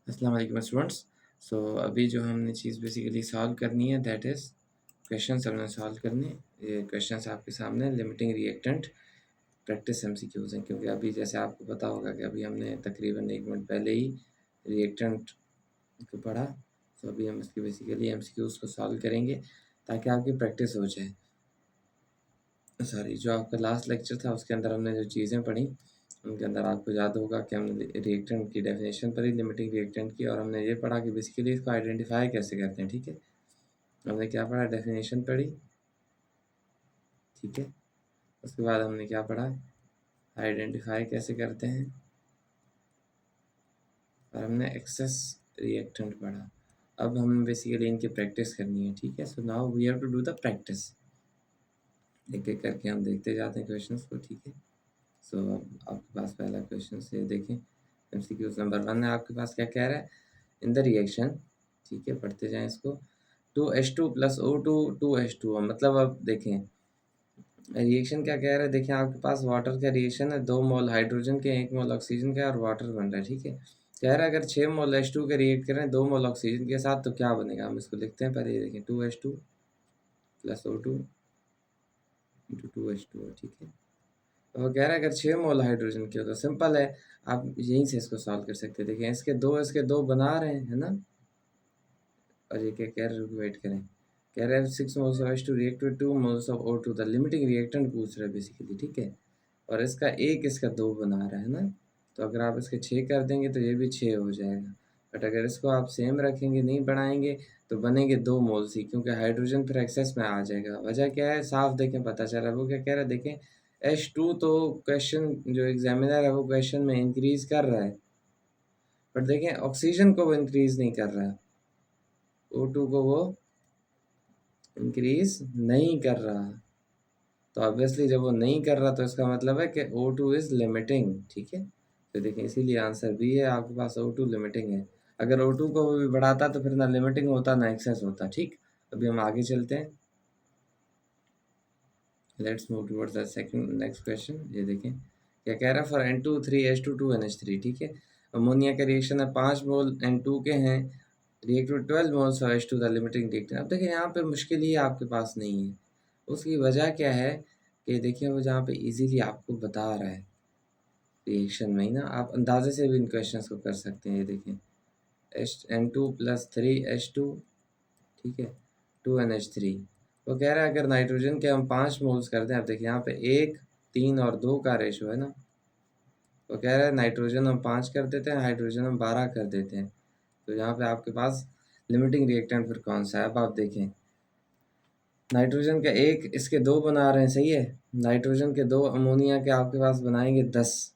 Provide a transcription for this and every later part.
अस्सलाम वालेकुम स्टूडेंट्स। सो अभी जो हमने चीज़ बेसिकली सॉल्व करनी है दैट इज़ क्वेश्चंस हमने सॉल्व करने। ये क्वेश्चंस आपके सामने लिमिटिंग रिएक्टेंट प्रैक्टिस एमसीक्यूज़ हैं, क्योंकि अभी जैसे आपको पता होगा कि अभी हमने तकरीबन 1 मिनट पहले ही रिएक्टेंट को पढ़ा। तो अभी हम इसके बेसिकली एमसीक्यूज़ को सॉल्व करेंगे ताकि आपकी प्रैक्टिस हो जाए। सॉरी, जो आपका लास्ट लेक्चर था उसके अंदर हमने जो चीज़ें पढ़ी उनके अंदर आपको याद होगा कि हमने रिएक्टेंट की डेफिनेशन पढ़ी, लिमिटिंग रिएक्टेंट की, और हमने ये पढ़ा कि बेसिकली इसको आइडेंटिफाई कैसे करते हैं। ठीक है, हमने क्या पढ़ा, डेफिनेशन पढ़ी। ठीक है, उसके बाद हमने क्या पढ़ा, आइडेंटिफाई कैसे करते हैं, और हमने एक्सेस रिएक्टेंट पढ़ा। अब हमें बेसिकली इनकी प्रैक्टिस करनी है। ठीक है, so now we have to do the practice. एक एक करके हम देखते जाते हैं क्वेश्चंस को। ठीक है, सो आपके पास पहला क्वेश्चन से देखें, एमसीक्यूज नंबर 1 है आपके पास। क्या कह रहा है, इन द रिएक्शन, ठीक है पढ़ते जाएं इसको, 2H2 प्लस O2 2H2। मतलब अब देखें रिएक्शन क्या कह रहा है, देखें आपके पास वाटर का रिएक्शन है, 2 मोल हाइड्रोजन के 1 मोल ऑक्सीजन का और वाटर बन रहा है। ठीक है, कह रहा है अगर 6 मोल H2 के रिएक्ट करें 2 मोल ऑक्सीजन के साथ तो क्या बनेगा। हम इसको लिखते हैं पहले, ये देखें 2H2 plus O2 into 2H2। ठीक है, तो वो कह रहा है अगर 6 मोल हाइड्रोजन की हो तो सिंपल है, आप यहीं से इसको सॉल्व कर सकते हैं। देखिए इसके दो बना रहे हैं, है ना। और ये क्या कह रहे हैं, वेट करें, कह रहे हैं 6 moles of H2 react with 2 moles of O2, the limiting reactant पूछ रहा है बेसिकली। ठीक है, और इसका 2 बना रहा है ना, तो अगर आप इसके 6 कर देंगे तो ये भी 6 हो जाएगा। बट अगर इसको आप सेम रखेंगे, नहीं बढ़ाएंगे, तो बनेंगे 2 मोल्स ही, क्योंकि हाइड्रोजन फिर एक्सेस में आ जाएगा। वजह क्या है, साफ देखें पता चल रहा है। वो क्या कह रहा है, देखें H2 तो क्वेश्चन जो एग्जामिनर है वो क्वेश्चन में इंक्रीज कर रहा है, बट देखें ऑक्सीजन को वो इंक्रीज नहीं कर रहा है, O2 को वो इंक्रीज नहीं कर रहा। तो ऑब्वियसली जब वो नहीं कर रहा तो इसका मतलब है कि O2 इज़ लिमिटिंग। ठीक है, तो देखिए इसीलिए आंसर बी है आपके पास, O2 लिमिटिंग है। अगर O2 को वो भी बढ़ाता तो फिर ना लिमिटिंग होता ना एक्सेस होता। ठीक, अभी हम आगे चलते हैं, let's move towards the second next question. ये देखें क्या कह रहा है, फॉर N2 3H2 2NH3। ठीक है, अमोनिया का रिएक्शन है, 5 मोल N2 के हैं, react with 12 moles of H2, the limiting reactant. अब देखिए यहाँ पे मुश्किल ही आपके पास नहीं है, उसकी वजह क्या है कि देखिए वो जहाँ पे इजीली आपको बता रहा है रिएक्शन में ही ना, आप अंदाजे से भी इन क्वेश्चंस को कर सकते हैं। ये देखें N2 प्लस 3H2, ठीक है 2NH3। वो कह रहा है अगर नाइट्रोजन के हम 5 मोल्स करते हैं, अब देखिए यहाँ पे 1 3 और 2 का रेशो है ना, वो कह रहा है नाइट्रोजन हम 5 कर देते हैं, हाइड्रोजन हम 12 कर देते हैं, तो यहाँ पे आपके पास लिमिटिंग रिएक्टेंट फिर कौन सा है। अब आप देखें नाइट्रोजन का 1, इसके 2 बना रहे हैं, सही है, नाइट्रोजन के 2 अमोनिया के आपके पास बनाएंगे 10,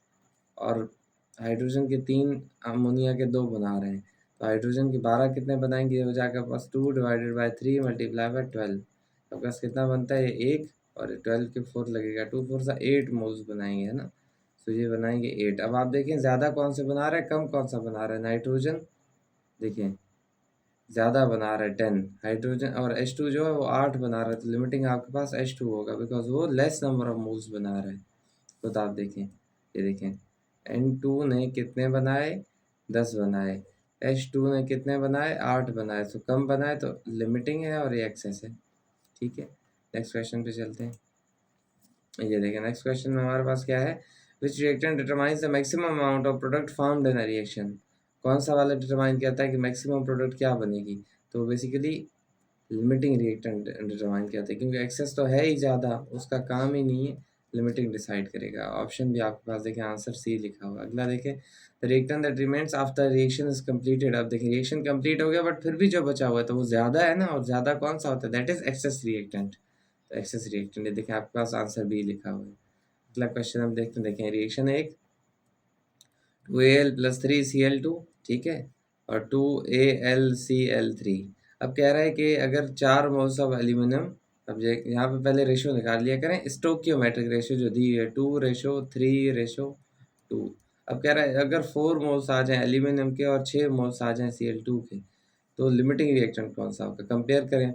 और हाइड्रोजन के 3 अमोनिया के 2 बना रहे हैं, तो हाइड्रोजन के 12 कितने बनाएंगे, हो जाएगा पास 2 डिवाइडेड बाई 3 मल्टीप्लाई बाई 12। तो पास कितना बनता है, ये 1 और 12 के 4 लगेगा, 2 4 सा 8 मोल्स बनाएंगे, है ना। तो ये बनाएंगे 8। अब आप देखें ज़्यादा कौन से बना रहे हैं, कम कौन सा बना रहा है, नाइट्रोजन देखें ज़्यादा बना रहा है 10, हाइड्रोजन और H2 जो है वो 8 बना रहा है, तो लिमिटिंग आपके पास H2 होगा, बिकॉज वो लेस नंबर ऑफ मोल्स बना रहा है। तो आप देखें, ये देखें N2 ने कितने बनाए, 10 बनाए, H2 ने कितने बनाए, 8 बनाए, तो कम बनाए, तो लिमिटिंग है और ये एक्सेस है। ठीक है, नेक्स्ट क्वेश्चन पे चलते हैं। ये देखें नेक्स्ट क्वेश्चन में हमारे पास क्या है, which reactant determines the maximum amount of product formed in a reaction. कौन सा वाला डिटरमाइन करता है कि मैक्सिमम प्रोडक्ट क्या बनेगी, तो बेसिकली लिमिटिंग रिएक्टेंट डिटरमाइन करते हैं, क्योंकि एक्सेस तो है ही ज़्यादा, उसका काम ही नहीं है, लिमिटिंग डिसाइड करेगा। ऑप्शन भी आपके पास देखें, आंसर सी लिखा हुआ। अगला देखें, the reactant that remains after reaction is completed. अब देखिए रिएक्शन कंप्लीट हो गया बट फिर भी जो बचा हुआ है तो वो ज़्यादा है ना, और ज़्यादा कौन सा होता है, दैट इज एक्सेस रिएक्टेंट। तो एक्सेस रिएक्टेंट, देखिए आपके पास आंसर भी लिखा हुआ है। अगला क्वेश्चन हम देखते हैं, देखें रिएक्शन एक 2Al प्लस 3Cl2, ठीक है, और 2AlCl3। अब कह रहा है कि अगर 4 मोल्स ऑफ एल्यूमिनियम, अब यहाँ पे पहले रेशो निकाल लिया करें, स्टोकियोमेट्रिक रेशो जो दी है 2:3:2। अब कह रहा है अगर 4 मोल्स आ जाएं एल्यूमिनियम के और 6 मोल्स आ जाएं Cl2 के, तो लिमिटिंग रिएक्टेंट कौन सा होगा। कंपेयर करें,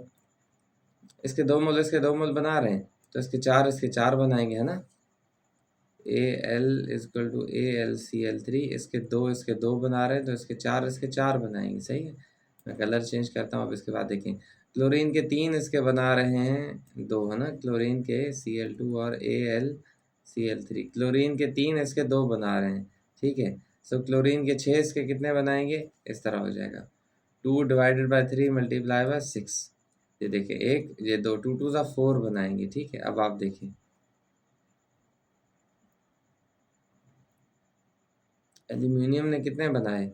इसके 2 मोल बना रहे हैं, तो इसके 4 बनाएंगे, है ना, AL=AlCl3, इसके दो बना रहे हैं तो इसके चार बनाएंगे, सही है। मैं कलर चेंज करता हूँ। अब इसके बाद देखें, क्लोरीन के तीन इसके बना रहे हैं दो, है ना, क्लोरीन के Cl2 और AlCl3, क्लोरीन के तीन इसके दो बना रहे हैं, ठीक है। सो क्लोरीन के 6 इसके कितने बनाएंगे, इस तरह हो जाएगा 2/3 मल्टीप्लाई बाय 6। ये देखिए एक, ये दो, 2 2 4 बनाएंगे, ठीक है। अब आप देखिए एल्यूमिनियम ने कितने बनाए,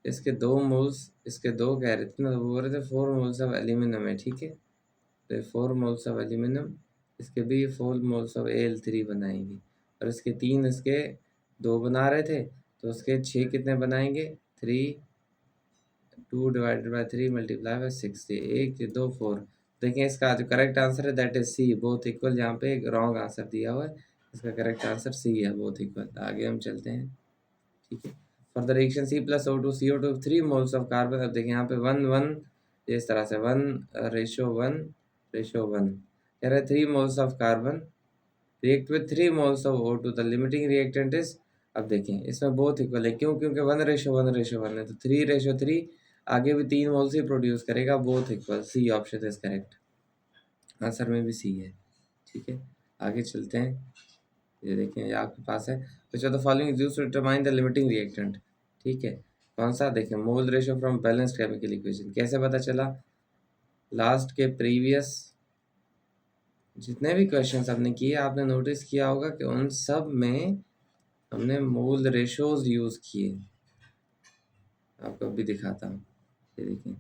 इसके 2 मोल्स, इसके दो कह रहे थे ना, वो बोल रहे थे 4 मोल्स ऑफ एल्यूमिनियम है, ठीक है। तो 4 मोल्स ऑफ एल्यूमिनियम, इसके भी 4 मोल्स ऑफ Al3 बनाएंगे। और इसके तीन, इसके दो बना रहे थे तो उसके 6 कितने बनाएंगे, 2/3 मल्टीप्लाई बाय 6, ये एक, ये दो, 4। देखिए इसका जो करेक्ट आंसर है that is C, both equal. यहाँ पे एक रॉन्ग आंसर दिया हुआ है, इसका करेक्ट आंसर सी है, बोथ इक्वल। आगे हम चलते हैं, ठीक है। For the reaction C+O2 CO2 3 moles of carbon. अब देखिए यहाँ पे 1 1, इस तरह से 1:1:1 कह रहे 3 moles of carbon react with 3 moles of O2, the limiting reactant is. अब देखें इसमें बहुत इक्वल है, क्यों, क्योंकि 1:1:1 है, तो 3:3 आगे भी 3 मोल्स ही प्रोड्यूस करेगा, बहुत equal. C option is correct, answer में भी सी है, ठीक है। आगे चलते हैं, ये देखें ये आपके पास है, which of the following is used to determine the limiting reactant, ठीक है। कौन सा, देखें mole ratio from balanced chemical equation. कैसे पता चला, लास्ट के प्रीवियस जितने भी क्वेश्चंस आपने किए, आपने नोटिस किया होगा कि उन सब में हमने मोल रेशियोज यूज किए। आपको अभी दिखाता हूँ, ये देखिए,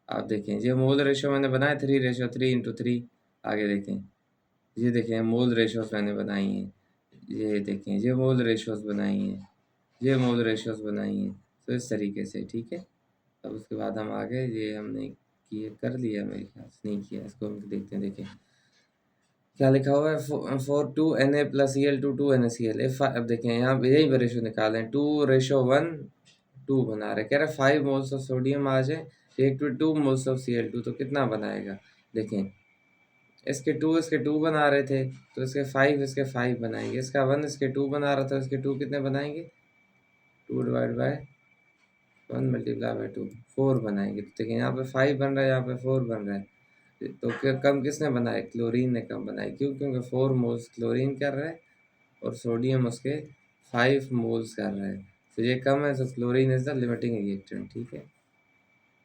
आप देखें ये मोल रेशियो मैंने बनाया 3:3 × 3। आगे देखें, ये देखें मोल रेशियोज मैंने बनाई हैं, ये देखें ये मोल रेशियोज बनाई हैं, ये मोल रेशियोज बनाई हैं, तो इस तरीके से, ठीक है। अब उसके बाद हम आगे, ये हमने किए, कर लिया मेरे ख्याल से, नहीं किया, इसको हम देखते हैं। देखें क्या लिखा हुआ है, 4 2Na+Cl2 2NaCl। अब देखें यहाँ पे यही रेशियो निकालें, 2:1:2 बना रहे, कह रहे 5 मोल्स ऑफ सोडियम आ जाए react with 2 moles of Cl2, तो कितना बनाएगा। देखें इसके 2 बना रहे थे तो इसके 5 बनाएंगे, इसका 1 इसके 2 बना रहा था, इसके 2 कितने बनाएंगे, 2/1 मल्टीप्लाई बाय 2, 4 बनाएंगे। तो देखिए यहाँ पे 5 बन रहा है, यहाँ पे 4 बन रहा है, तो क्या कम किसने बनाए, क्लोरीन ने कम बनाए, क्यों, क्योंकि 4 मोल्स क्लोरीन कर रहा है और सोडियम उसके 5 मोल्स कर रहा है, तो ये कम है, तो chlorine is the limiting reactant, ठीक है।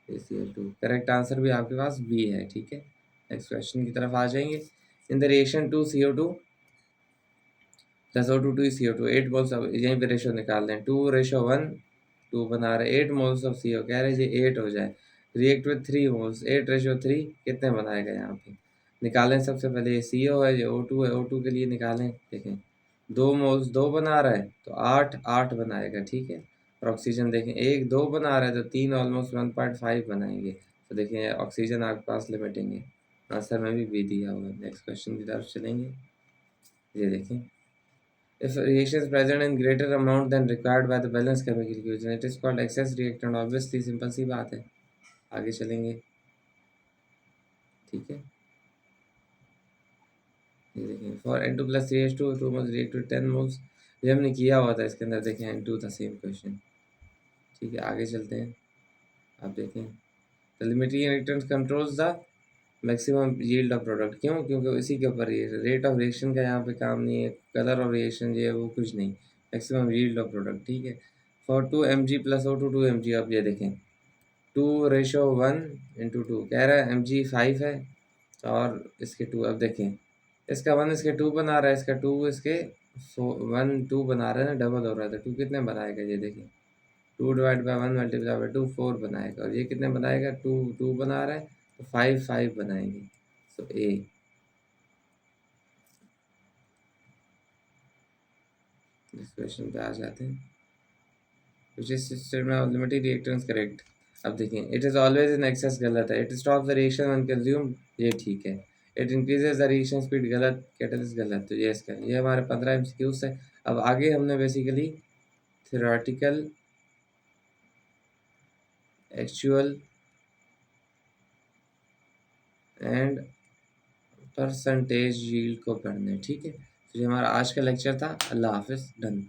ACl2 करेक्ट आंसर भी आपके पास बी है, ठीक है। नेक्स्ट क्वेश्चन की तरफ आ जाएंगे। In the reaction 2CO2 + O2 2CO2 8 moles, अब यहीं पे रेशियो निकाल दें, 2:1:2 बना रहे, 8 मोल्स ऑफ CO, कह रहे जी 8 हो जाए, रिएक्ट विद 3 मोल्स, 8:3 कितने बनाएगा यहाँ पे, निकालें। सबसे पहले ये CO है, ये O2 है, O2 के लिए निकालें। देखें 2 मोल्स 2 बना रहा है तो 8 8 बनाएगा, ठीक है। और ऑक्सीजन देखें 1 2 बना रहा है तो 3 ऑलमोस्ट 1.5 बनाएंगे, तो देखें ऑक्सीजन आपके पास लिमिटिंग है, आंसर में भी दिया हुआ है। नेक्स्ट क्वेश्चन की तरफ चलेंगे, ये देखें, if reaction is present in greater amount than required by the balanced chemical equation, it is called excess reactant, obviously simple सी बात है। आगे चलेंगे, ठीक है, ये देखें for N2+3H2 2 moles react to 10 moles, ये हमने किया हुआ था इसके अंदर, देखें N2 था, सेम क्वेश्चन, ठीक है। आगे चलते हैं, आप देखें the limiting reactant controls the maximum yield of product, क्यों, क्योंकि इसी के ऊपर रेट ऑफ रिएक्शन का यहाँ पे काम नहीं है, कलर ऑफ रिएक्शन जो है वो कुछ नहीं, मैक्सिमम यील्ड ऑफ प्रोडक्ट, ठीक है। फॉर 2 mg+O2 2 mg, अब ये देखें 2:1:2 कह रहा है, mg 5 है और इसके 2, अब देखें इसका 1 इसके 2 बना रहा है, इसका 2 इसके 1 2 बना रहा है ना, डबल हो रहा था, 2 कितने बनाएगा, ये देखें 2/1 मल्टीप्लाई बाय 2 4 बनाएगा, और ये कितने बनाएगा, 2 2 बना रहा है तो 5 5 बनाएंगे, तो ए। इस क्वेश्चन पे आ जाते हैं, which is statement of limiting reactance correct. अब देखें it is always in excess, गलत है। It stop the reaction when consumed, ये ठीक है। It increases the reaction speed, गलत। कैटलिस्ट, गलत। तो ये इसका, ये हमारे 15 MCQs है। अब आगे हमने basically theoretical, actual and percentage yield को पढ़ने, ठीक है। तो ये हमारा आज का लेक्चर था। अल्लाह हाफ़िज़, डन।